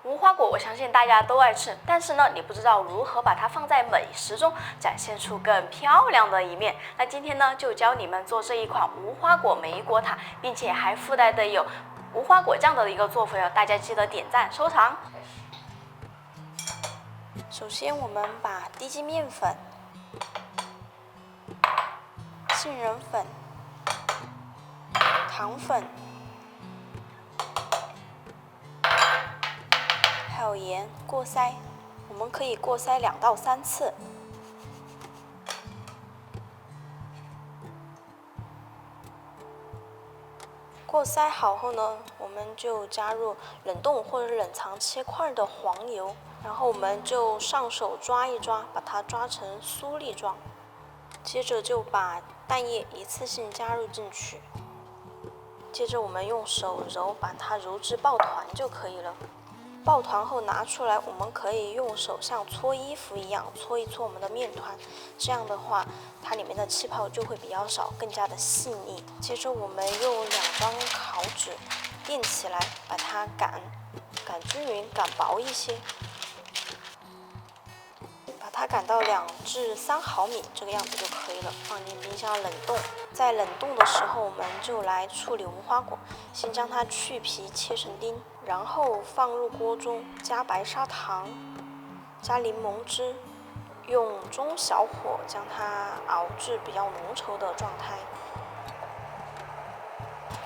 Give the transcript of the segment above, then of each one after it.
无花果我相信大家都爱吃，但是呢，你不知道如何把它放在美食中，展现出更漂亮的一面。那今天呢，就教你们做这一款无花果莓果塔，并且还附带的有无花果酱的一个做法哦，大家记得点赞收藏。首先，我们把低筋面粉、杏仁粉、糖粉，还有盐过筛，我们可以过筛2到3次。过筛好后呢，我们就加入冷冻或者冷藏切块的黄油，然后我们就上手抓一抓，把它抓成酥粒状。接着就把蛋液一次性加入进去，接着我们用手揉，把它揉至抱团就可以了。抱团后拿出来，我们可以用手像搓衣服一样搓一搓我们的面团，这样的话，它里面的气泡就会比较少，更加的细腻。接着我们用2张烤纸垫起来，把它擀均匀，擀薄一些，把它擀到2至3毫米这个样子就可以了，放进冰箱冷冻。在冷冻的时候，我们就来处理无花果，先将它去皮切成丁。然后放入锅中，加白砂糖，加柠檬汁，用中小火将它熬至比较浓稠的状态。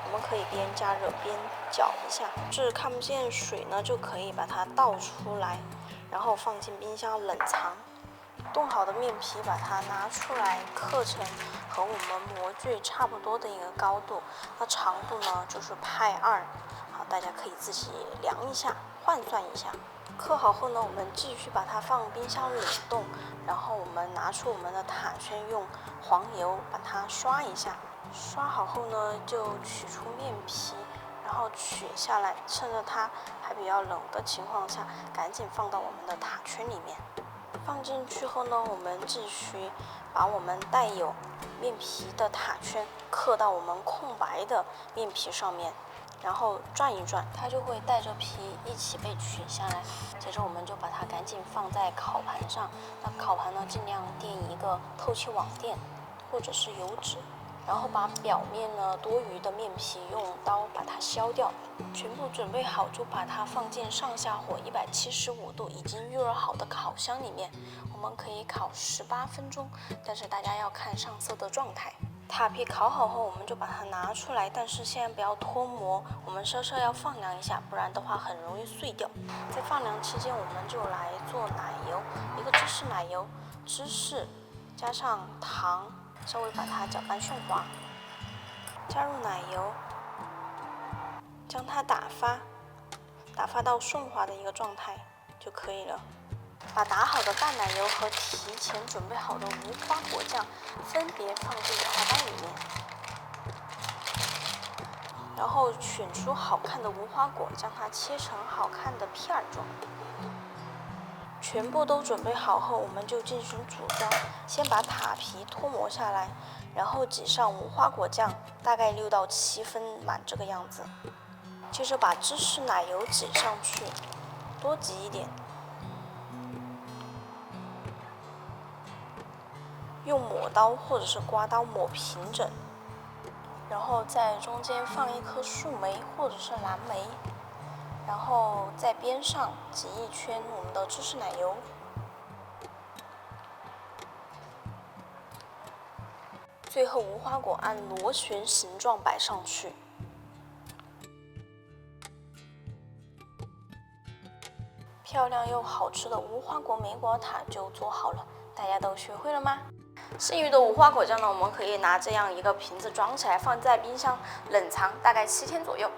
我们可以边加热边搅一下，至看不见水呢，就可以把它倒出来，然后放进冰箱冷藏。冻好的面皮把它拿出来，刻成和我们模具差不多的一个高度，那长度呢就是派2。好，大家可以自己量一下，换算一下。刻好后呢，我们继续把它放冰箱冷冻，然后我们拿出我们的塔圈，用黄油把它刷一下。刷好后呢，就取出面皮，然后取下来，趁着它还比较冷的情况下，赶紧放到我们的塔圈里面。放进去后呢，我们继续把我们带有面皮的塔圈刻到我们空白的面皮上面，然后转一转，它就会带着皮一起被取下来。接着我们就把它赶紧放在烤盘上，那烤盘呢尽量垫一个透气网垫或者是油纸，然后把表面呢多余的面皮用刀把它削掉。全部准备好，就把它放进上下火175度已经预热好的烤箱里面，我们可以烤18分钟，但是大家要看上色的状态。塔皮烤好后，我们就把它拿出来，但是现在不要脱模，我们稍稍要放凉一下，不然的话很容易碎掉。在放凉期间，我们就来做奶油，一个芝士奶油，芝士加上糖，稍微把它搅拌顺滑，加入奶油，将它打发到顺滑的一个状态就可以了。把打好的淡奶油和提前准备好的无花果酱分别放进茶杯里面，然后选出好看的无花果，将它切成好看的片状。全部都准备好后，我们就进行组装。先把塔皮脱模下来，然后挤上无花果酱，大概6到7分满这个样子。接着把芝士奶油挤上去，多挤一点。用抹刀或者是刮刀抹平整，然后在中间放一颗树莓或者是蓝莓，然后在边上挤一圈我们的芝士奶油，最后无花果按螺旋形状摆上去。漂亮又好吃的无花果莓果塔就做好了，大家都学会了吗？剩余的无花果酱呢，我们可以拿这样一个瓶子装起来，放在冰箱冷藏大概7天左右。